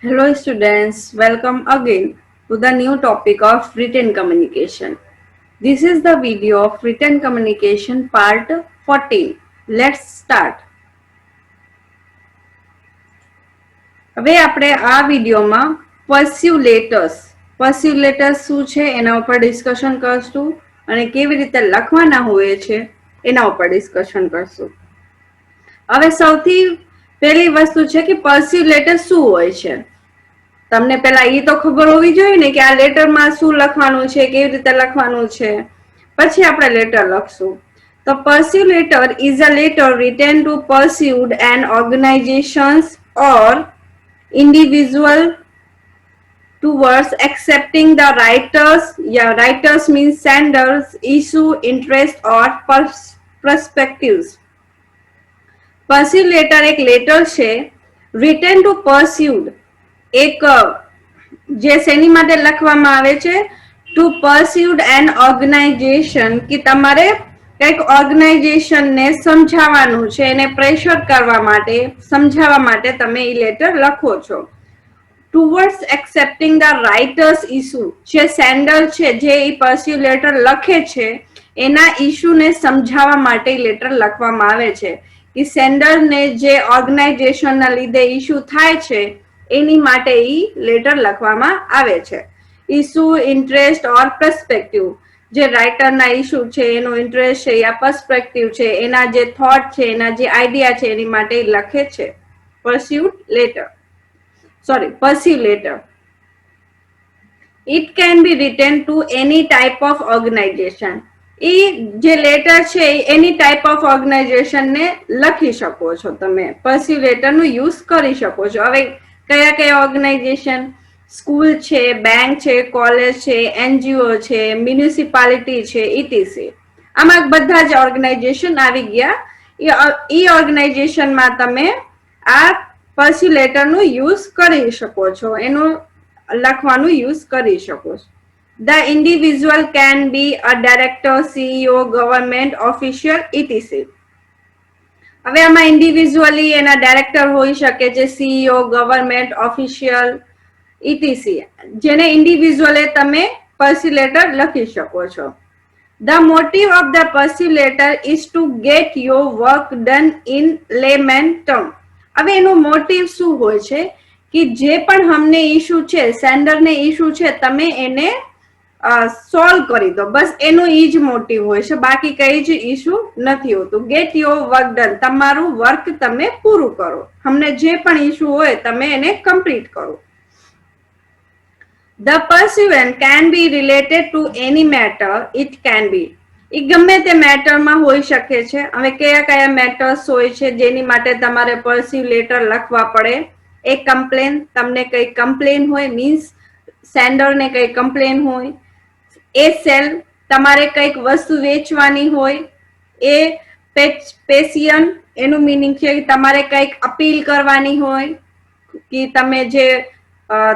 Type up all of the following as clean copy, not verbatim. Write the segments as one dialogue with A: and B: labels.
A: Hello students, welcome again to the new topic of written communication. This is the video of written communication part 14. Let's start. હવે આપણે આ વિડિયોમાં persive letters શું છે એના ઉપર discussion કરશું અને કેવી રીતે લખવાના હોય છે એના ઉપર ડિસ્કશન કરશું. હવે સૌથી પહેલી વસ્તુ છે કે persive letter શું હોય છે. તમને પેલા ઈ તો ખબર હોવી જોઈએ ને કે આ લેટરમાં શું લખવાનું છે, કેવી રીતે લખવાનું છે, પછી આપણે લેટર લખશું. તો persive letter is a letter written to persuade an organizations or individual towards accepting the writers means senders issue interest or perspectives. persive letter એક લેટર છે written to persuade, એક જે શેની માટે લખવામાં આવે છે ટુ પરસ્યુડ એન ઓર્ગેનાઇઝેશન, કે તમારે કઈક ઓર્ગેનાઇઝેશન ને સમજાવવાનું છે, એને પ્રેશર કરવા માટે, સમજાવવા માટે તમે ઈ લેટર લખો છો. Towards accepting the writer's issue, જે સેન્ડર છે જે ઈ પરસ્યુ લેટર લખે છે એના ઇસ્યુ ને સમજાવવા માટે લેટર લખવામાં આવે છે. કે સેન્ડર ને જે ઓર્ગેનાઇઝેશન ના લીધે ઇસ્યુ થાય છે એની માટે ઈ લેટર લખવામાં આવે છે. ઇસ્યુ, ઇન્ટરેસ્ટ ઓર પર્સપેક્ટિવ, જે રાઇટર ના ઇસ્યુ છે, એનો ઇન્ટરેસ્ટ છે યા પર્સપેક્ટિવ છે, એના જે થોટ છે, એના જે આઈડિયા છે એની માટે લખે છે persive letter. It can be written to any type of organization. ઈ જે લેટર છે એની ટાઈપ ઓફ ઓર્ગેનાઇઝેશન ને લખી શકો છો, તમે persive letter નું યુઝ કરી શકો છો. હવે કયા કયા ઓર્ગેનાઇઝેશન? સ્કૂલ છે, બેંક છે, કોલેજ છે, એનજીઓ છે, મ્યુનિસિપાલિટી છે, ઇટીસી. આમાં બધા જ ઓર્ગેનાઇઝેશન આવી ગયા. ઈ ઓર્ગેનાઇઝેશનમાં તમે આ persive letter નું યુઝ કરી શકો છો, એનું લખવાનું યુઝ કરી શકો છો. The individual can be a director, CEO, government official, etc. હવે આમાં ઇન્ડિવિજ્યુઅલી એના ડાયરેક્ટર હોઈ શકે છે, સીઈઓ, ગવર્મેન્ટ ઓફિશિયલ, ઇટીસી, જેને ઇન્ડિવિજ્યુઅલે તમે persive letter લખી શકો છો. The motive of the persive letter is to get your work done in layman term. હવે એનો મોટિવ શું હોય છે કે જે પણ અમને ઇશ્યુ છે, સેન્ડરને ઇશ્યુ છે, તમે એને સોલ્વ કરી દો, બસ એનો ઈ જ મોટિવ હોય છે, બાકી કઈ જ ઇશ્યુ નથી હોતું. ગેટ યોર વર્ક ડન, તમારું વર્ક તમે પૂરું કરો, અમને જે પણ ઇશ્યુ હોય તમે એને કમ્પ્લીટ કરો. The pursuant can be related to any matter. It can be, એ ગમે તે મેટરમાં હોઈ શકે છે. હવે કયા કયા મેટર્સ હોય છે જેની માટે તમારે persive letter લખવા પડે? એક કમ્પ્લેન, તમને કઈ કમ્પ્લેન હોય, મીન્સ સેન્ડર ને કઈ કમ્પ્લેન હોય. એ સેલ, તમારે કઈક વસ્તુ વેચવાની હોય. એ પેશિયન, એનું મીનિંગ છે તમારે કઈક અપીલ કરવાની હોય, કે તમે જે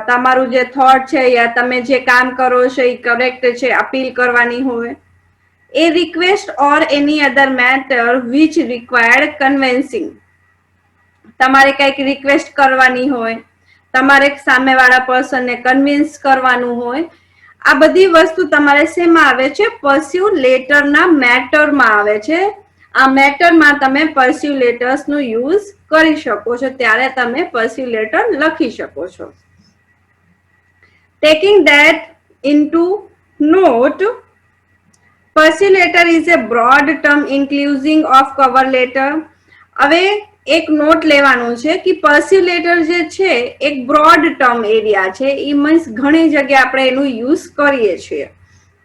A: તમારું જે થોટ છે યા તમે જે કામ કરો છો એ કરેક્ટ છે, અપીલ કરવાની હોય. A request or any other matter which required convincing, તમારે કઈક રિક્વેસ્ટ કરવાની હોય, તમારે સામેવાળા પર્સનને કન્વિન્સ કરવાનું હોય. આ બધી વસ્તુ તમારે શેમાં આવે છે? persive letter ના મેટરમાં આવે છે. આ મેટરમાં તમે persive letters નું યુઝ કરી શકો છો, ત્યારે તમે persive letter લખી શકો છો. Taking that into note, persive letter is a broad term inclusive of cover letter. હવે એક નોટ લેવાનું છે કે persive letter જે છે એક બ્રોડ ટર્મ એરિયા છે, એ મીન્સ ઘણી જગ્યા આપણે એનું યુઝ કરીએ છીએ.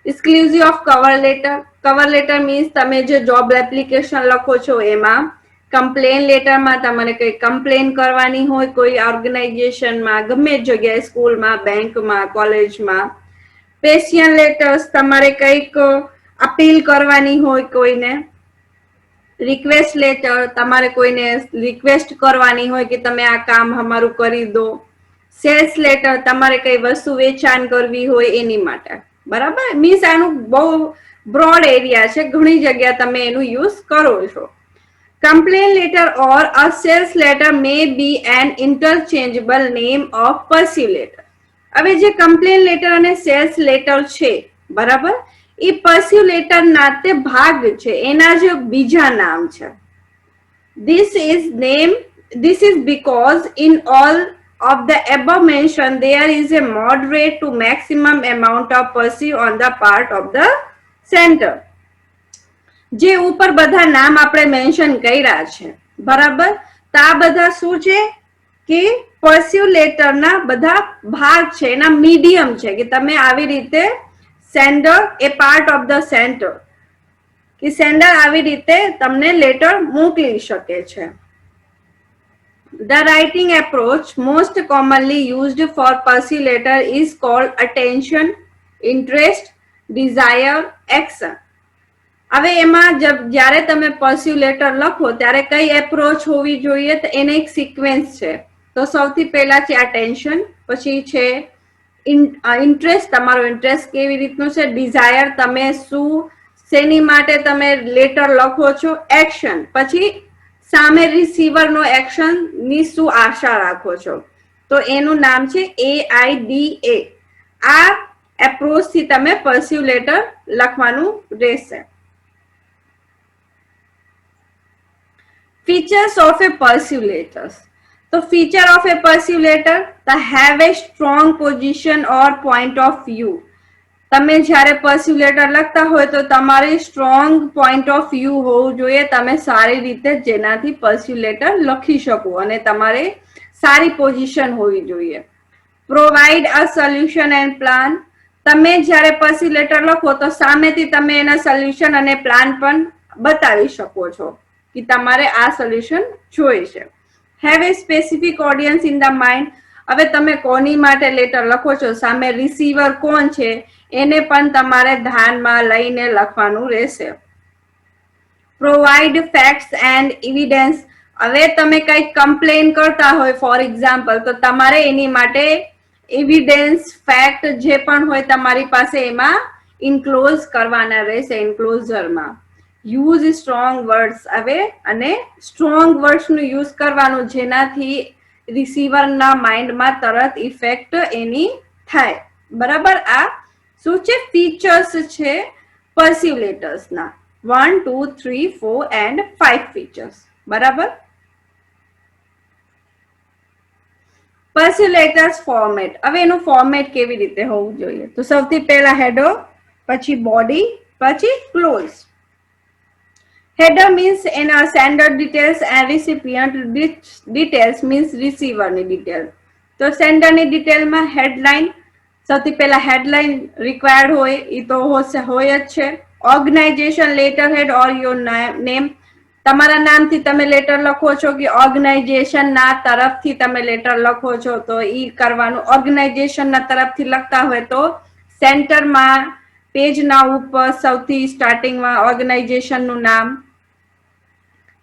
A: Exclusive of cover letter, cover letter means તમે જે જોબ એપ્લિકેશન લખો છો એમાં. કમ્પ્લેન લેટરમાં તમારે કઈ કમ્પ્લેન કરવાની હોય કોઈ ઓર્ગેનાઇઝેશનમાં, ગમે જગ્યાએ, સ્કૂલમાં, બેંકમાં, કોલેજમાં. પેશિયન લેટર્સ, તમારે કઈક અપીલ કરવાની હોય કોઈને. રિક્વેસ્ટ લેટર, તમારે કોઈને રિક્વેસ્ટ કરવાની હોય કે તમે આ કામ અમારું કરી દો. સેલ્સ લેટર, તમારે કઈ વસ્તુ વેચાણ કરવી હોય એની માટે. બરાબર, મીન્સ આનું બહુ બ્રોડ એરિયા છે, ઘણી જગ્યા તમે એનું યુઝ કરો છો. Complaint letter or a sales letter may be an interchangeable name of pursuit letter. હવે જે કમ્પ્લેન લેટર અને સેલ્સ લેટર છે બરાબર, એ પર્સ્યુ લેટર ના તે ભાગ છે, એના જે બીજા નામ છે. This is because in all of the above mentioned there is a moderate to maximum amount of pursuit on the part of the sender. જે ઉપર બધા નામ આપણે મેન્શન કર્યા છે બરાબર, તો આ બધા શું છે કે પર્સ્યુ લેટર ના બધા ભાગ છે, એના મીડિયમ છે કે તમે આવી રીતે sender A part of the centre કે સેન્ડર આવી રીતે તમને લેટર મોકલી શકે છે. The writing approach most commonly used for pursuit letter is called attention, interest, desire, action. હવે એમાં જ્યારે તમે પર્સ્યુ લેટર લખો ત્યારે કઈ એપ્રોચ હોવી જોઈએ, તો એને એક સિક્વેન્સ છે. તો સૌથી પહેલા છે અટેન્શન, પછી છે ઇન્ટરેસ્ટ, તમારો ઇન્ટરેસ્ટ કેવી રીતનો છે, ડિઝાયર તમે શું શેની માટે તમે લેટર લખો છો, એક્શન પછી સામે રિસીવર નો એક્શન ની શું આશા રાખો છો, તો એનું નામ છે AIDA. આ એપ્રોચ થી તમે પર્સ્યુ લેટર લખવાનું રહેશે. Features of a pursuit letter. So feature of a pursuit letter, they have a strong position or point of view. તમે જ્યારે પર્સ્યુ લેટર લખતા હોય તો તમારે સ્ટ્રોંગ પોઈન્ટ ઓફ વ્યૂ હોવું જોઈએ, તમે સારી રીતે જેનાથી પર્સ્યુ લેટર લખી શકો અને તમારે સારી પોઝિશન હોવી જોઈએ. Provide a solution and plan, તમે જ્યારે પર્સ્યુ લેટર લખો તો સામેથી તમે એના સોલ્યુશન અને પ્લાન પણ બતાવી શકો છો કે તમારે આ સોલ્યુશન જોઈએ છે. Have a specific audience in the mind, હવે તમે કોની માટે લેટર લખો છો, સામે રિસીવર કોણ છે એને પણ તમારે ધ્યાનમાં લઈને લખવાનું રહેશે. પ્રોવાઇડ ફેક્ટ્સ એન્ડ એવિડન્સ, હવે તમે કંઈક કમ્પ્લેન કરતા હોય ફોર એક્ઝામ્પલ, તો તમારે એની માટે એવિડન્સ ફેક્ટ જે પણ હોય તમારી પાસે એમાં ઇન્ક્લોઝ કરવાના રહેશે ઇન્ક્લોઝરમાં. યુઝ સ્ટ્રોંગ વર્ડ્સ, હવે અને સ્ટ્રોંગ વર્ડ્સ નું યુઝ કરવાનું જેનાથી રિસીવરના માઇન્ડમાં તરત ઇફેક્ટ એની થાય બરાબર. આ શું છે, ફીચર્સ છે પર્સ્યુ લેટર્સ ના 1, 2, 3, 4 and 5 ફીચર્સ બરાબર. પર્સ્યુ લેટર્સ ફોર્મેટ, હવે એનું ફોર્મેટ કેવી રીતે હોવું જોઈએ, તો સૌથી પહેલા હેડર, પછી બોડી, પછી close. Header means in our sender details and recipient details means receiver ની detail. તો sender ની detail માં headline, સૌથી પહેલા headline required હોય, એ તો હોય જ છે. Organization letterhead or your name, તમારા નામથી તમે લેટર લખો છો કે ઓર્ગેનાઇઝેશન ના તરફથી તમે લેટર લખો છો, તો ઈ કરવાનું. ઓર્ગેનાઇઝેશન ના તરફથી લખતા હોય તો સેન્ટરમાં પેજના ઉપર સૌથી સ્ટાર્ટિંગમાં ઓર્ગેનાઇઝેશન નું નામ,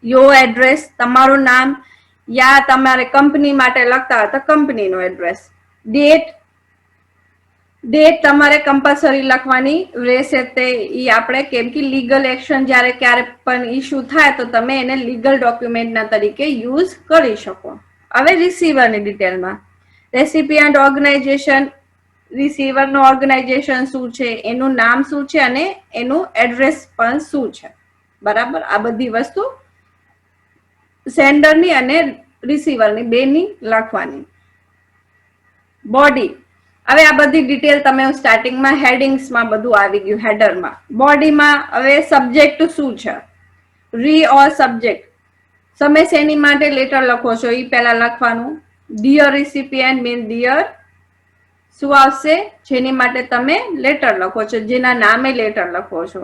A: યોર એડ્રેસ તમારું નામ, યા તમારે કંપની માટે લખતા હોય તો કંપનીનો એડ્રેસ, ડેટ તમારે કમ્પલસરી લખવાની રહેશે. તે ઈ આપણે કેમ કે લીગલ એક્શન જ્યારે ક્યારે પણ ઇશ્યુ થાય તો તમે એને લીગલ ડોક્યુમેન્ટના તરીકે યુઝ કરી શકો. હવે રિસીવરની ડિટેલમાં રેસિપિયન્ટ ઓર્ગેનાઇઝેશન, રિસીવરનું ઓર્ગેનાઇઝેશન શું છે, એનું નામ શું છે અને એનું એડ્રેસ પણ શું છે બરાબર. આ બધી વસ્તુ સેન્ડરની અને રિસીવરની બેની લખવાની. બોડી, હવે આ બધી ડિટેલ તમે સ્ટાર્ટિંગમાં હેડિંગ્સમાં બધું આવી ગયું હેડરમાં. બોડીમાં હવે સબ્જેક્ટ શું છે, રી ઓર સબ્જેક્ટ, તમે શેની માટે લેટર લખો છો એ પહેલા લખવાનું. ડિયર રિસિપિયન્ટ મીન ડિયર શું આવશે, જેની માટે તમે લેટર લખો છો, જેના નામે લેટર લખો છો.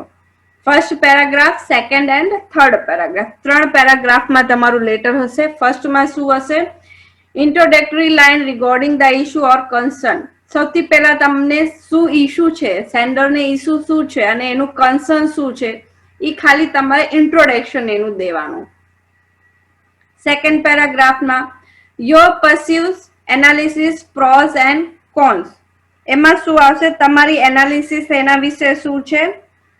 A: First paragraph, second and third paragraph, 3 પેરાગ્રાફમાં તમારું લેટર હશે. ફર્સ્ટમાં શું હશે, introductory line regarding the issue or concern, સૌથી પહેલા તમને શું ઇશ્યુ છે, સેન્ડરને ઇશ્યુ શું છે અને એનું કન્સર્ન શું છે, એ ખાલી તમારે ઇન્ટ્રોડક્શન એનું દેવાનું. સેકન્ડ પેરાગ્રાફમાં your persuasive analysis pros and cons, એમાં શું આવશે, તમારી એનાલિસિસ એના વિશે શું છે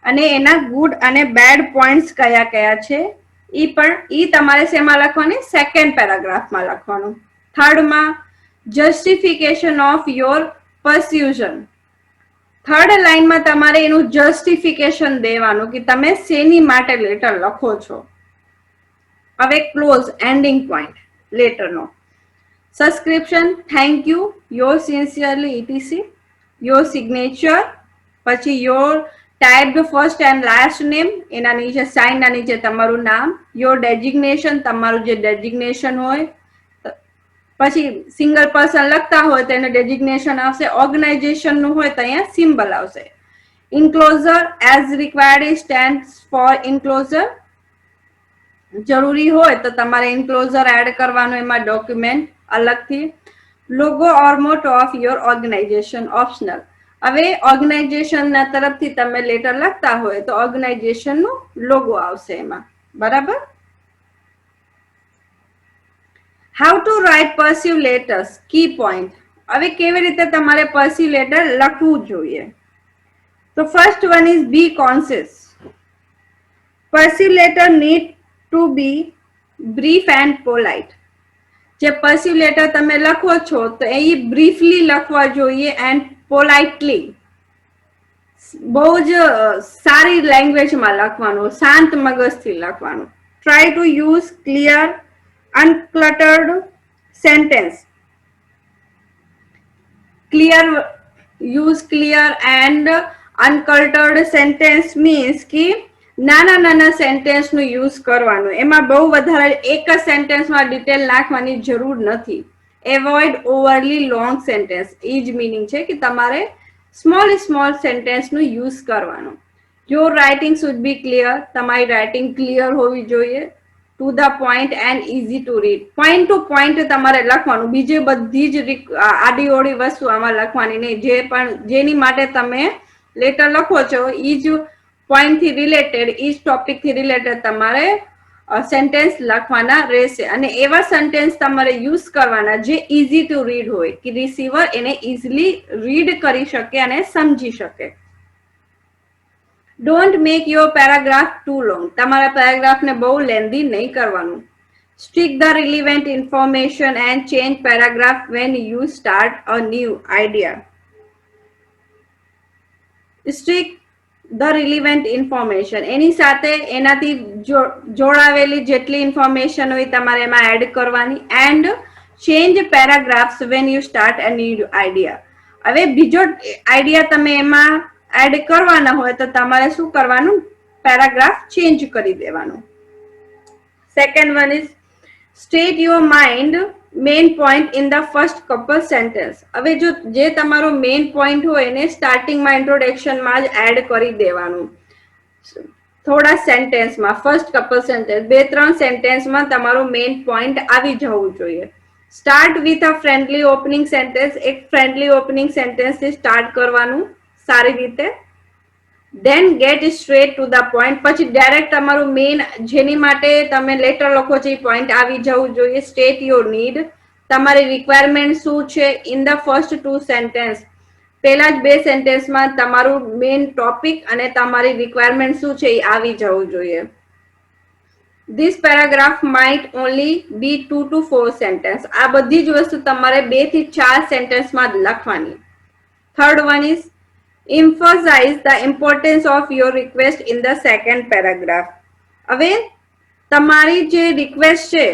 A: અને એના ગુડ અને બેડ પોઈન્ટ્સ કયા કયા છે ઈ તમારે શેમાં લખવાની? સેકન્ડ પેરાગ્રાફમાં લખવાનું. થર્ડમાં જસ્ટિફિકેશન ઓફ યોર પરસ્યુઝન. થર્ડ લાઈનમાં તમારે એનું જસ્ટિફિકેશન દેવાનું કે તમે શેની માટે લેટર લખો છો. હવે ક્લોઝ એન્ડિંગ પોઈન્ટ લેટરનો. Subscription, thank you, your sincerely etc, your signature, પછી your typed first and last name, એના નીચે સાઇનના નીચે તમારું નામ, યોર ડેઝિગ્નેશન, તમારું જે ડેઝિગ્નેશન હોય, પછી સિંગલ પર્સન લખતા હોય તો એને ડેઝિગ્નેશન આવશે, ઓર્ગેનાઇઝેશન નું હોય તો અહીંયા સિમ્બલ આવશે. ઇન્ક્લોઝર એઝ રિક્વાયર્ડ સ્ટેન્ડ્સ ફોર ઇન્ક્લોઝર. જરૂરી હોય તો તમારે ઇન્ક્લોઝર એડ કરવાનું એમાં ડોક્યુમેન્ટ અલગથી. લોગો ઓર મોટો ઓફ યોર ઓર્ગેનાઇઝેશન ઓપ્શનલ. હવે ઓર્ગેનાઇઝેશનના તરફથી તમે લેટર લખતા હોય તો ઓર્ગેનાઇઝેશનનો લોગો આવશે એમાં. બરાબર. How to write persuasive letters, key point. હવે કેવી રીતે તમારે પર્સ્યુ લેટર લખવું જોઈએ? તો first one is be conscious. Persuasive letter need to be brief and polite. જે પર્સ્યુ લેટર તમે લખો છો તો એ બ્રીફલી લખવા જોઈએ એન્ડ પોલાઇટલી. બહુ જ સારી લેંગ્વેજમાં લખવાનું, શાંત મગજથી લખવાનું. Try to use clear uncluttered sentence. Use clear and uncluttered sentence means કે નાના નાના સેન્ટેન્સ નું યુઝ કરવાનું. એમાં બહુ વધારે એક જ સેન્ટેન્સમાં ડિટેલ નાખવાની જરૂર નથી. Avoid overly long sentence. એ જ મીનિંગ છે કે તમારે સ્મોલ સેન્ટેન્સ નું યુઝ કરવાનું. Your writing should be clear. તમારી રાઇટિંગ ક્લિયર હોવી જોઈએ. To the point and easy to read. Point to point તમારે લખવાનું. બીજી બધી જ આડી ઓડી વસ્તુ આમાં લખવાની નહીં. જે પણ જેની માટે તમે લેટર લખો છો એ જ પોઈન્ટ થી રિલેટેડ, એ જ ટોપિક થી રિલેટેડ તમારે સેન્ટેન્સ લખવાના રહેશે. અને એવા સેન્ટેન્સ તમારે યુઝ કરવાના જે ઇઝી ટુ રીડ હોય, કે રિસીવર એને ઇઝીલી રીડ કરી શકે અને સમજી શકે. Don't make your paragraph too long. તમારા પેરાગ્રાફને બહુ લેન્ધી નહીં કરવાનું. Stick the relevant information and change paragraph when you start a new idea. Stick the relevant information. એની સાથે એનાથી જોડાવેલી જેટલી ઇન્ફોર્મેશન હોય તમારે એમાં એડ કરવાની. And change paragraphs when you start a new idea. હવે બીજો આઈડિયા તમે એમાં એડ કરવાના હોય તો તમારે શું કરવાનું? પેરાગ્રાફ ચેન્જ કરી દેવાનું. Second one is state your mind main point in the first couple sentence. હવે જો જે તમારો મેઇન પોઈન્ટ હોય એને સ્ટાર્ટિંગમાં ઇન્ટ્રોડક્શનમાં જ એડ કરી દેવાનું. થોડા સેન્ટેન્સમાં, ફર્સ્ટ કપલ સેન્ટેન્સ, 2-3 સેન્ટેન્સમાં તમારું મેઇન પોઈન્ટ આવી જવું જોઈએ. Start with a friendly opening sentence. એક ફ્રેન્ડલી ઓપનિંગ સેન્ટેન્સથી સ્ટાર્ટ કરવાનું સારી રીતે. Then get straight to the point. પછી ડાયરેક્ટ તમારું મેઇન જેની માટે તમે લેટર લખો છો એ પોઈન્ટ આવી જવું જોઈએ. State your need. તમારી રિક્વાયરમેન્ટ શું છે ઇન ધ ફર્સ્ટ 2 સેન્ટેન્સ. પહેલા જ 2 સેન્ટેન્સમાં તમારું મેઇન ટોપિક અને તમારી રિક્વાયરમેન્ટ શું છે એ આવી જવું જોઈએ. This paragraph might only be 2 to 4 sentences. આ બધી જ વસ્તુ તમારે 2 થી 4 સેન્ટેન્સમાં લખવાની. Third one is emphasize the importance of your request in the second paragraph. હવે તમારી જે રિક્વેસ્ટ છે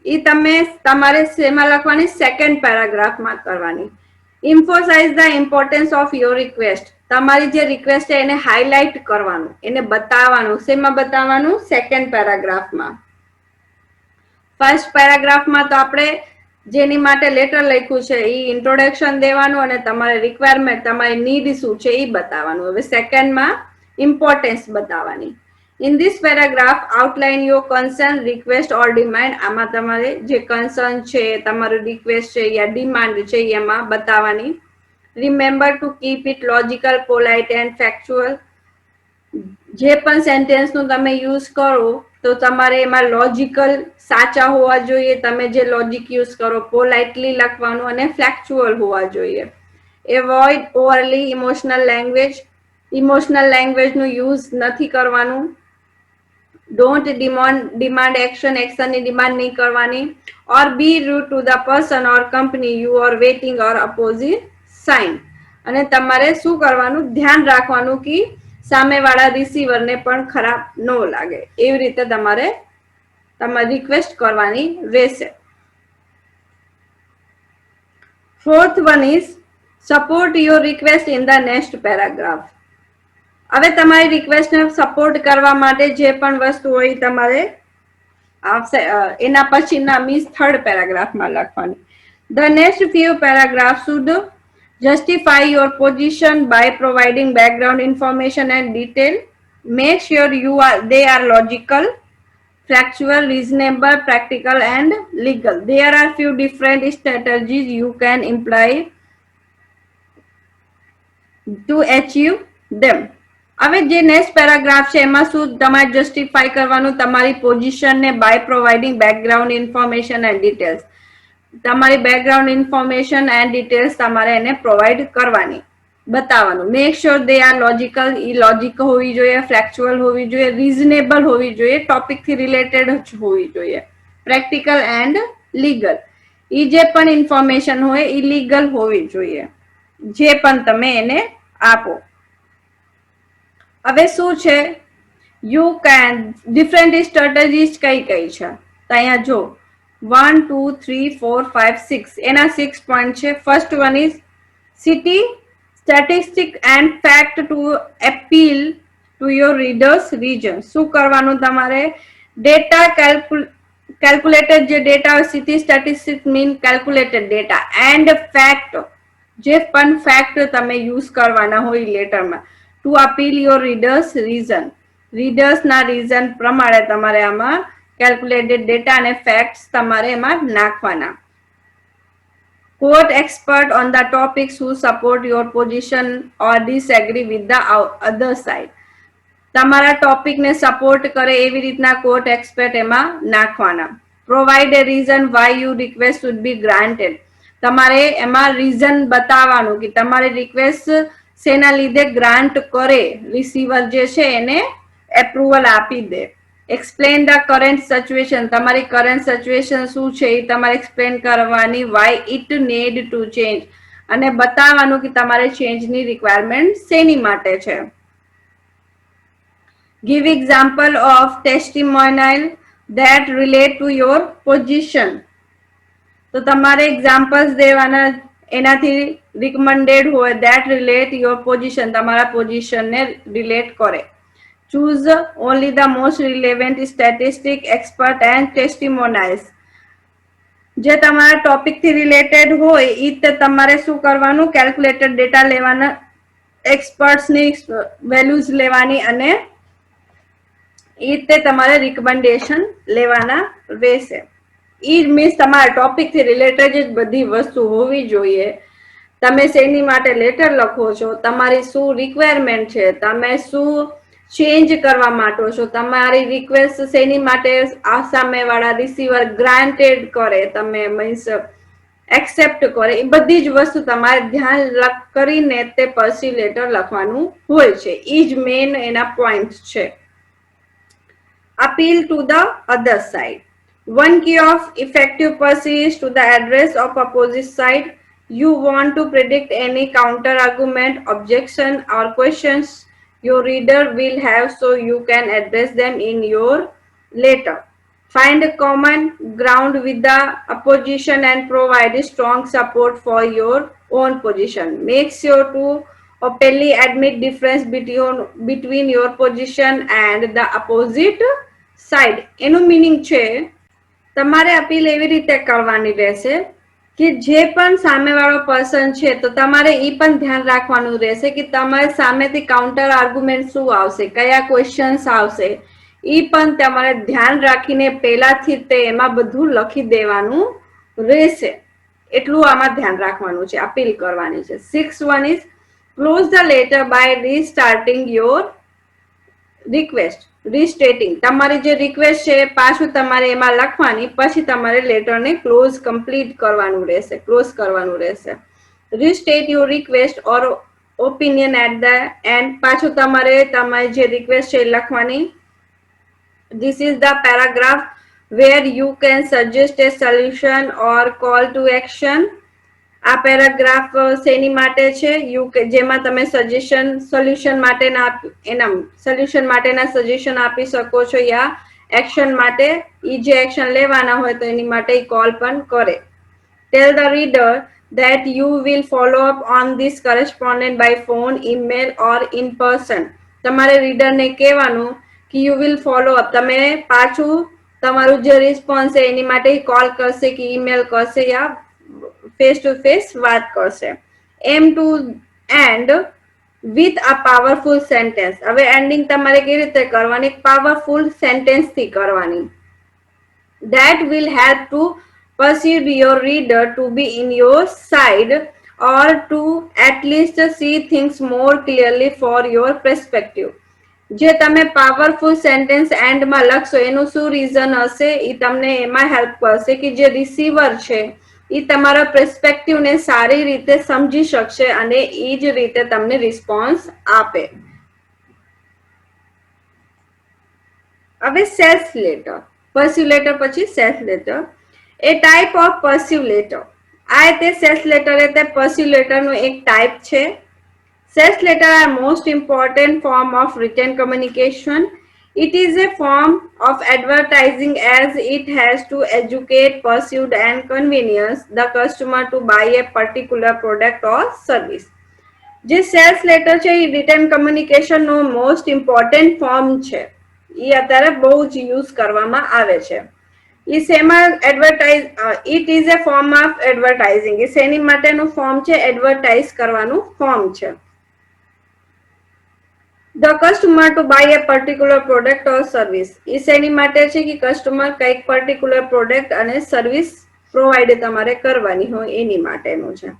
A: એ તમારે શેમાં લખવાની? સેકન્ડ પેરાગ્રાફમાં કરવાની. emphasize the importance of your request. તમારી જે રિક્વેસ્ટ છે એને હાઇલાઇટ કરવાનું, એને બતાવવાનું. શેમાં બતાવવાનું? સેકન્ડ પેરાગ્રાફમાં. ફર્સ્ટ પેરાગ્રાફમાં તો આપણે જેની માટે લેટર લખ્યું છે એ ઇન્ટ્રોડક્શન દેવાનું અને તમારી રિક્વાયરમેન્ટ, તમારી નીડ શું છે એ બતાવવાનું. હવે સેકન્ડમાં ઇમ્પોર્ટન્સ બતાવવાની. In this paragraph outline your concern, request or demand. આમાં તમારે જે કન્સર્ન છે, તમારું રિક્વેસ્ટ છે યા ડિમાન્ડ છે એમાં બતાવવાની. Remember to keep it logical, polite and factual. જે પણ સેન્ટેન્સનું તમે યુઝ કરો તો તમારે એમાં લોજિકલ સાચા હોવા જોઈએ. તમે જે લોજિક યુઝ કરો, પોલાઇટલી લખવાનું અને ફેક્ચ્યુઅલ હોવા જોઈએ. Avoid overly emotional language. Emotional લેંગ્વેજનું યુઝ નથી કરવાનું. ડોન્ટ ડિમાન્ડ એક્શનની ડિમાન્ડ નહીં કરવાની. Or be rude to the person or company you are waiting or opposite sign. અને તમારે શું કરવાનું, ધ્યાન રાખવાનું કે સામેવાળા રિસીવરને પણ ખરાબ ન લાગે, એવી રીતે તમારે રિક્વેસ્ટ કરવાની રહેશે. Fourth one is support your request in the next paragraph. હવે તમારી રિક્વેસ્ટને સપોર્ટ કરવા માટે જે પણ વસ્તુ હોય તમારે આવશે એના પછીના મીન્સ થર્ડ પેરાગ્રાફમાં લખવાની. The next few paragraphs should justify your position by providing background information and detail. Make sure they are logical, factual, reasonable, practical and legal. There are few different strategies you can employ to achieve them. હવે જે next paragraph છે એમાં શું તમારે justify કરવાનું તમારી પોઝિશનને by providing background information and details. તમારી બેકગ્રાઉન્ડ ઇન્ફોર્મેશન એન્ડ ડિટેલ્સ તમારે એને પ્રોવાઈડ કરવાની, બતાવવાનું. Make sure they are logical, એ લોજિક હોવી જોઈએ, ફેક્ચ્યુઅલ હોવી જોઈએ, રીઝનેબલ હોવી જોઈએ, ટોપિકથી રિલેટેડ જ હોવી જોઈએ, પ્રેક્ટિકલ એન્ડ લીગલ. એ જે પણ ઇન્ફોર્મેશન હોય એ લીગલ હોવી જોઈએ જે પણ તમે એને આપો. હવે શું છે, યુ કેન ડિફરન્ટ સ્ટ્રેટેજીસ કઈ કઈ છે તો અહીંયા જો 1 2 3 4 5 6 એના 6 પોઈન્ટ છે. First one is cite statistic and fact to appeal to your readers reason. શું કરવાનું તમારે, ડેટા કેલ્ક્યુલેટેડ જે ડેટા હોય, cite statistic mean calculated data and fact, જે પણ ફેક્ટ તમે યુઝ કરવાના હોય લેટરમાં, to appeal your readers reason. રીડર્સના રીઝન પ્રમાણે તમારે આમાં કેલ્ક્યુલેટેડ ડેટા અને ફેક્ટ્સ તમારે એમાં નાખવાના. Quote expert on the topics who support your position or disagree with the other side. તમારા ટોપિકને સપોર્ટ કરે એવી રીતના કોટ એક્સપર્ટ એમાં નાખવાના. Provide A reason why you request should be granted. તમારે એમાં રીઝન બતાવવાનું કે તમારી રિક્વેસ્ટ શેના લીધે ગ્રાન્ટ કરે, રિસીવર જે છે એને એપ્રુવલ આપી દે. એક્સપ્લેન ધ કરંટ સિચ્યુએશન, તમારી કરંટ સિચ્યુએશન શું છે એ તમારે એક્સપ્લેન કરવાની. Y it need to change, અને બતાવવાનું કે તમારે ચેન્જની રિક્વાયરમેન્ટ શેની માટે છે. Give example of testimonial that relate to your position. તો તમારે એક્ઝામ્પલ્સ દેવાના એનાથી રિકમેન્ડેડ હોય, that relate your position, તમારા પોઝિશનને રિલેટ કરે. Choose only the most relevant statistic, expert and testimonials. જે તમારા ટોપિકથી રિલેટેડ હોય એ તમારે શું કરવાનું, કેલ્ક્યુલેટેડ ડેટા લેવાના, એક્સપર્ટ્સની વેલ્યુઝ લેવાની અને એ રીતે તમારે રિકમેન્ડેશન લેવાના રહેશે. એ મીન્સ તમારા ટોપિકથી રિલેટેડ જ બધી વસ્તુ હોવી જોઈએ. તમે શેની માટે લેટર લખો છો, તમારી શું રિક્વાયરમેન્ટ છે, તમે શું ચેન્જ કરવા માંગો છો, તમારી રિક્વેસ્ટ શેની માટે આ સામેવાળા રિસીવર ગ્રાન્ટેડ કરે, તમે મીન્સ એક્સેપ્ટ કરે, એ બધી જ વસ્તુ તમારે ધ્યાન કરીને તે પછી લેટર લખવાનું હોય છે. એ જ મેઇન એના પોઈન્ટ છે. Appeal to the other side. One key of effective pursuit is to the address of opposite side. You want to predict any counter argument, objection or questions your reader will have, so you can address them in your letter. Find a common ground with the opposition and provide strong support for your own position. Make sure to openly admit difference between your position and the opposite side. એનું meaning છે તમારે appeal એવી રીતે કરવાની રહેશે કે જે પણ સામેવાળો પર્સન છે તો તમારે એ પણ ધ્યાન રાખવાનું રહેશે કે તમારે સામેથી કાઉન્ટર આર્ગ્યુમેન્ટ શું આવશે, કયા ક્વેશ્ચન્સ આવશે, એ પણ તમારે ધ્યાન રાખીને પહેલાથી તે એમાં બધું લખી દેવાનું રહેશે. એટલું આમાં ધ્યાન રાખવાનું છે, અપીલ કરવાની છે. 6 one is close the letter by restarting your request. રીસ્ટેટિંગ, તમારી જે રિક્વેસ્ટ છે પાછું તમારે એમાં લખવાની, પછી તમારે લેટરને ક્લોઝ કમ્પ્લીટ કરવાનું રહેશે, ક્લોઝ કરવાનું રહેશે. Restate your request or opinion at the end, પાછું તમારે તમારી જે રિક્વેસ્ટ છે એ લખવાની. This is the paragraph where you can suggest a solution or call to action. આ પેરાગ્રાફ શેની માટે છે? જેમાં તમે સોલ્યુશન માટેના એના સોલ્યુશન માટેના સજેશન આપી શકો છો યા એક્શન માટે ઈ જે એક્શન લેવાના હોય તો એની માટે કોલ પણ કરે. Tell the reader that you will follow up on this correspondent by phone, email or in person. તમારે રીડરને કહેવાનું કે you will follow up, તમે પાછું તમારું જે રિસ્પોન્સ છે એની માટે કોલ કરશે કે ઈમેલ કરશે યા ફેસ ટુ ફેસ વાત કરશે. Aim to end with a powerful sentence. હવે એન્ડિંગ તમારે કેવી રીતે કરવાની? પાવરફુલ સેન્ટેન્સ થી કરવાની. That will help to persuade your reader to be in your side or to at least see things more clearly for your perspective. જે તમે powerful sentence એન્ડમાં લખશો એનું શું રીઝન હશે એ તમને એમાં હેલ્પ કરશે કે જે રિસીવર છે એ તમારા perspective ને સારી રીતે સમજી શકશે અને એ જ રીતે તમને રિસ્પોન્સ આપે. હવે સેલ્સ લેટર, persive letter પછી sales letter. A type of persive letter. આ તે સેલ્સ લેટર એટલે persive letter નું એક ટાઈપ છે. Sales letter are most important form of written communication. It is a form of advertising as it has to educate, persuade and convenience the customer to buy a particular product or service. જે cells letter છે એ return communication નો most important form છે. એ અત્યારે બહુ જ use કરવામાં આવે છે. એ શેમાં advertise, it is a form of advertising. એ શેની માટેનું ફોર્મ છે? એડવર્ટાઇઝ કરવાનું ફોર્મ છે. The customer to buy a particular product or service. એ શેની માટે છે કે કસ્ટમર કઈક પર્ટિક્યુલર પ્રોડક્ટ અને સર્વિસ પ્રોવાઈડ તમારે કરવાની હોય એની માટેનું છે.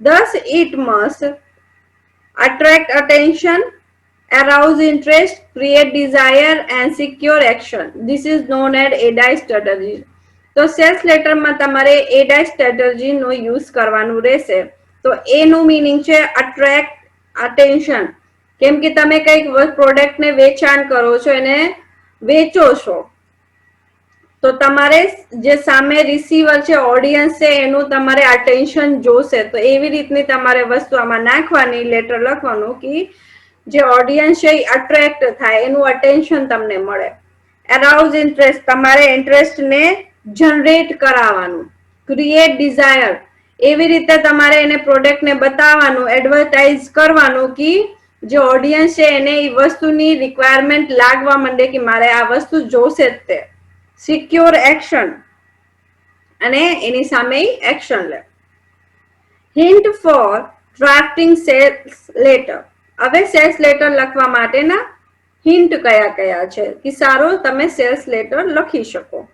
A: Thus it must attract attention, arouse interest, create desire and secure action. This is known as ADI strategy. તો સેલ્સ લેટરમાં તમારે ADI strategy નો યુઝ કરવાનું રહેશે. તો એનું મીનિંગ છે અટ્રેક્ટ અટેન્શન. કેમ કે તમે કઈક પ્રોડક્ટ ને વેચાણ કરો છો, એને વેચો છો, તો તમારે જે સામે રિસીવર છે, ઓડિયન્સ છે, એનું તમારે અટેન્શન જોશે. તો એવી રીતની તમારે વસ્તુ આમાં નાખવાની, લેટર લખવાનું કે જે ઓડિયન્સ છે એ અટ્રેક્ટ થાય, એનું અટેન્શન તમને મળે. અરાઉઝ ઇન્ટરેસ્ટ, તમારે ઇન્ટરેસ્ટ ને જનરેટ કરાવવાનું. ક્રિએટ ડિઝાયર, એવી રીતે તમારે એને પ્રોડક્ટ ને બતાવવાનું, એડવર્ટાઇઝ કરવાનું કે જે ઓડિયન્સ છે એને એ વસ્તુની રિક્વાયરમેન્ટ લાગવા માંડે કે મારે આ વસ્તુ જોશે જ તે. સિક્યોર એક્શન, અને એની સામે એક્શન લે. Hint for drafting sales letter. હવે સેલ્સ લેટર લખવા માટેના હિન્ટ કયા કયા છે કે સારું તમે સેલ્સ લેટર લખી શકો.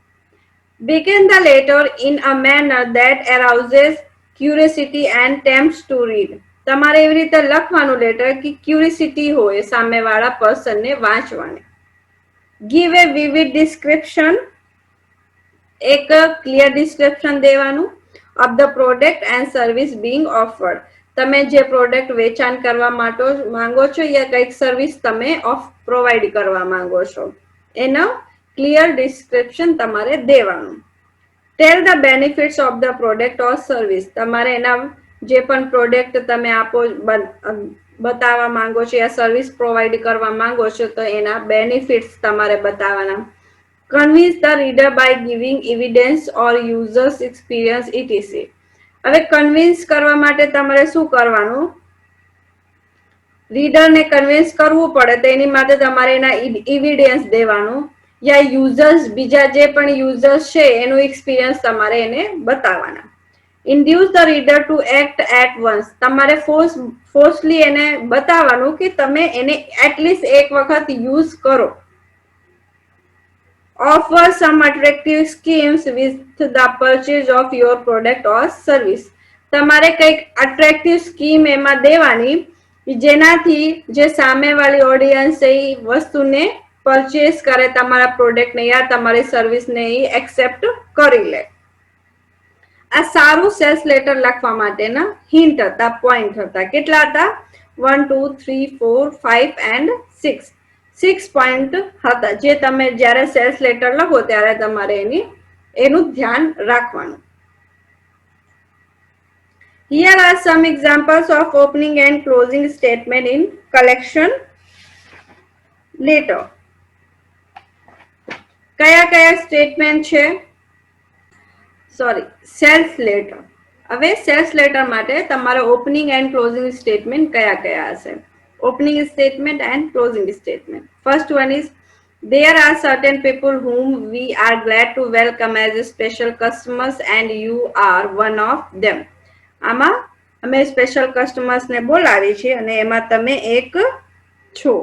A: Begin the letter in a manner that arouses curiosity and tempts to read. તમારે એવી રીતે લખવાનું લેટર કે ક્યુરિયોસિટી હોય સામેવાળા પર્સનને વાંચવાની. Give a vivid description, એક ક્લિયર ડિસ્ક્રિપ્શન દેવાનું of the product and service being offered. તમે જે પ્રોડક્ટ વેચાણ કરવા માટે માંગો છો યા કઈક સર્વિસ તમે પ્રોવાઈડ કરવા માંગો છો, એનો ક્લિયર ડિસ્ક્રિપ્શન તમારે દેવાનું. Tell the benefits of the product or service. તમારે એના જે પણ પ્રોડક્ટ તમે આપો બતાવવા માંગો છો યા સર્વિસ પ્રોવાઈડ કરવા માંગો છો તો એના બેનિફિટ્સ તમારે બતાવવાના. Convince the reader by giving evidence or users experience ETC. હવે કન્વિન્સ કરવા માટે તમારે શું કરવાનું? રીડરને કન્વિન્સ કરવું પડે તો એની માટે તમારે એના એવિડન્સ દેવાનું યા યુઝર્સ, બીજા જે પણ યુઝર્સ છે એનું એક્સપિરિયન્સ તમારે એને બતાવવાના. Induce the reader to act at once. તમારે ફોર્સલી એને બતાવવાનું કે તમે એને એટલીસ્ટ એક વખત યુઝ કરો. Offer some attractive schemes with the purchase of your product or service. તમારે કઈક અટ્રેક્ટિવ સ્કીમ એમાં દેવાની જેનાથી જે સામેવાળી ઓડિયન્સ એ વસ્તુને પરચેસ કરે, તમારા પ્રોડક્ટને યા તમારી સર્વિસને એ એક્સેપ્ટ કરી લે. આ સારું સેલ્સ લેટર લખવા માટેના હિન્ટ હતા, પોઈન્ટ હતા. કેટલા હતા? 1 2 3 4 5 and 6. 6 પોઈન્ટ હતા જે તમે જ્યારે સેલ્સ લેટર લખો ત્યારે તમારે એનું ધ્યાન રાખવાનું. Here are some examples of opening and closing statement in collection letter. કયા સ્ટેટમેન્ટ છે? Sorry, sales letter. હવે સેલ્સ લેટર માટે તમારે ઓપનિંગ એન્ડ ક્લોઝિંગ સ્ટેટમેન્ટ કયા હશે? Opening statement and closing statement. First one is, there are certain people whom we are glad to welcome as special customers and you are one of them. આમાં અમે special customers ને બોલાવી છે અને એમાં તમે એક છો.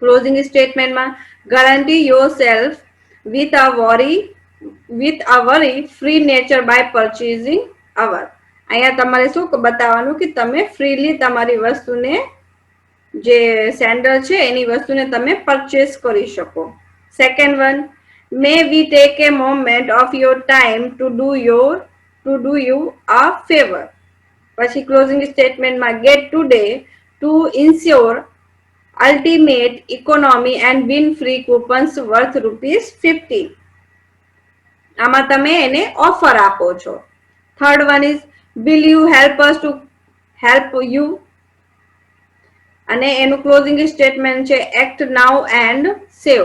A: ક્લોઝિંગ સ્ટેટમેન્ટમાં, guarantee yourself with a worry free nature by purchasing our. અહીંયા તમારે શું બતાવવાનું કે તમે ફ્રીલી તમારી વસ્તુને, જે સેન્ડર છે એની વસ્તુને તમે પરચેસ કરી શકો. Second one, may we take a moment of your time to do you a favour. પછી ક્લોઝિંગ સ્ટેટમેન્ટમાં, get today to ensure ultimate economy and win free coupons worth ₹50. આમાં તમે એને ઓફર આપો છો. Third one is, will you help us to help you? અને એનું closing statement છે, એક્ટ નાઉ એન્ડ સેવ.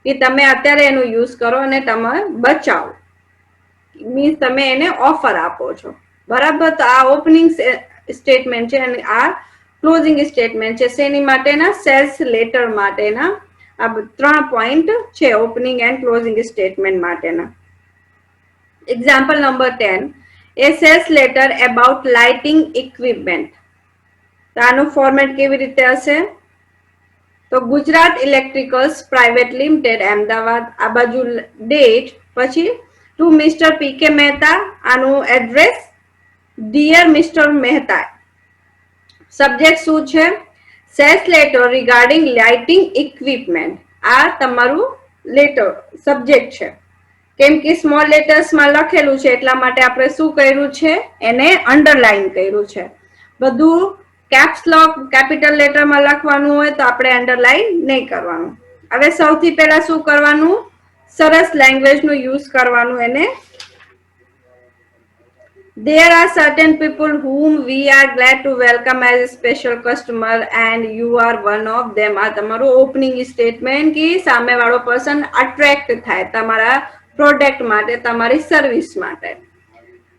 A: કે તમે અત્યારે એનું યુઝ કરો અને તમે બચાવો. મીન્સ તમે એને ઓફર આપો છો. બરાબર. તો આ ઓપનિંગ સ્ટેટમેન્ટ છે અને આ ક્લોઝિંગ સ્ટેટમેન્ટ છે. શેની માટેના? સેલ્સ લેટર માટેના. આ 3 પોઈન્ટ છે ઓપનિંગ એન્ડ ક્લોઝિંગ સ્ટેટમેન્ટ માટેના. Example number 10, a sales letter about lighting equipment. તો આનું ફોર્મેટ કેવી રીતે હશે? તો Gujarat electricals private limited Ahmedabad, આ બાજુ ડેટ, પછી ટુ મિસ્ટર પી કે મહેતા, આનું address dear mister Mehta. Subject શું છે? Sales letter regarding lighting equipment. આ તમારું લેટર સબ્જેક્ટ છે. કેમ કે સ્મોલ લેટર્સમાં લખેલું છે એટલા માટે આપણે શું કર્યું છે? એને અંડરલાઈન કર્યું છે. બધું કેપ્સ લોક કેપિટલ લેટરમાં લખવાનું હોય તો આપણે અંડરલાઈન નહીં કરવાનું. હવે સૌથી પહેલા શું કરવાનું? સરસ લેંગ્વેજનું યુઝ કરવાનું. એને, there are certain people whom we are glad to welcome as a special customer and you are one of them. આ તમારું ઓપનિંગ સ્ટેટમેન્ટ કે સામેવાળો પર્સન અટ્રેક્ટ થાય તમારા પ્રોડક્ટ માટે, તમારી સર્વિસ માટે.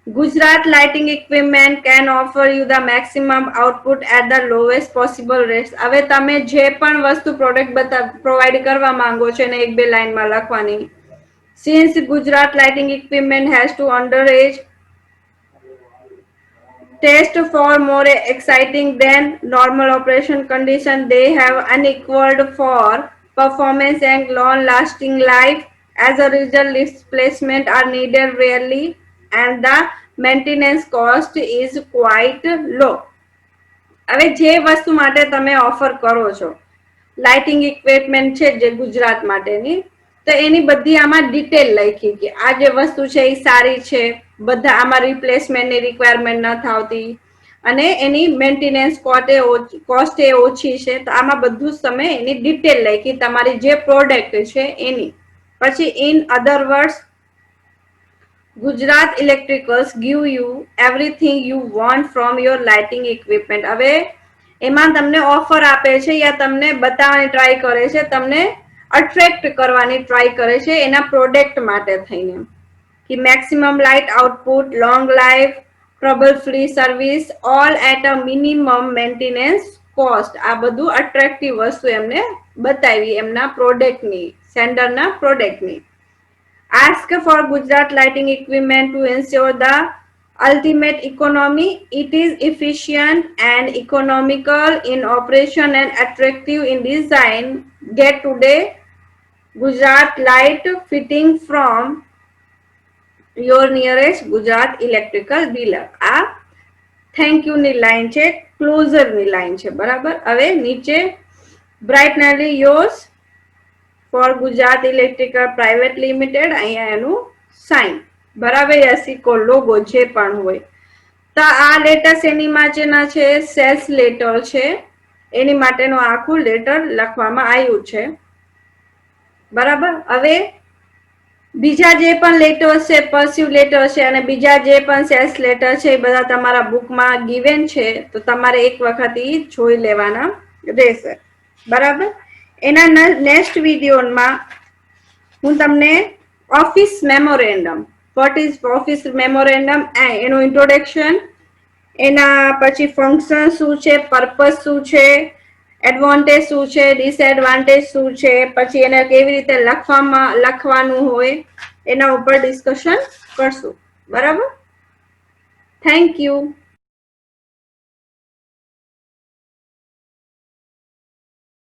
A: Gujarat Lighting Equipment can offer you the maximum output at the lowest possible rates. હવે તમે જે પણ વસ્તુ પ્રોડક્ટ પ્રોવાઈડ કરવા માંગો છો એને 1-2 લાઈનમાં લખવાની. Since Gujarat Lighting Equipment has to underage test for more exciting than normal operation condition, they have unequaled for performance and long-lasting life. As a result, replacement are needed rarely and the maintenance cost is quite low. હવે જે વસ્તુ માટે તમે offer કરો છો, lighting equipment છે જે ગુજરાત માટેની, તો એની બધી આમાં ડિટેલ લખી કે આ જે વસ્તુ છે એ સારી છે, બધા આમાં રિપ્લેસમેન્ટની રિક્વાયરમેન્ટ ન થાવતી અને એની મેન્ટેનન્સ કોસ્ટ એ ઓછી છે. તો આમાં બધું જ તમે એની ડિટેલ લખી તમારી જે પ્રોડક્ટ છે એની. પછી in other words, Gujarat Electricals give you everything you want from your lighting equipment. હવે એમાં તમને ઓફર આપે છે યા તમને બતાવવાની ટ્રાય કરે છે, તમને અટ્રેક્ટ કરવાની ટ્રાય કરે છે એના પ્રોડક્ટ માટે થઈને, કે maximum light output, long life, trouble free service, all at a minimum maintenance cost. આ બધું અટ્રેક્ટિવ વસ્તુ એમને બતાવી એમના પ્રોડક્ટની, સેન્ડરના પ્રોડક્ટની. Ask for Gujarat Lighting Equipment to ensure the ultimate economy. It is efficient and economical in operation and attractive in design. Get today Gujarat Light fitting from your nearest Gujarat Electrical dealer. આ thank you ની line છે, closure ની line છે. બરાબર. હવે નીચે બ્રાઇટનલી yours for Gujarat electrical private limited, અહીંયા એનું સાઇન. બરાબર. યા સિક્કો, લોગો જે પણ હોય. તો આ લેટર એની માટેના છે, સેલ્સ લેટર છે. એની માટેનું આખું લેટર લખવામાં આવ્યું છે. બરાબર. હવે બીજા જે પણ લેટર્સ છે, પરસ્યુ લેટર છે અને બીજા જે પણ સેલ્સ લેટર છે એ બધા તમારા બુકમાં ગિવન છે, તો તમારે એક વખત ઈ જોઈ લેવાના રહેશે. બરાબર. એના નેક્સ્ટ વિડીયોમાં હું તમને office memorandum, what is office memorandum, એનું ઇન્ટ્રોડક્શન, એના પછી ફંક્શન શું છે, પર્પસ શું છે, એડવાન્ટેજ શું છે, ડિસએડવાન્ટેજ શું છે, પછી એને કેવી રીતે લખવાનું હોય એના ઉપર ડિસ્કશન કરશું. બરાબર. Thank you.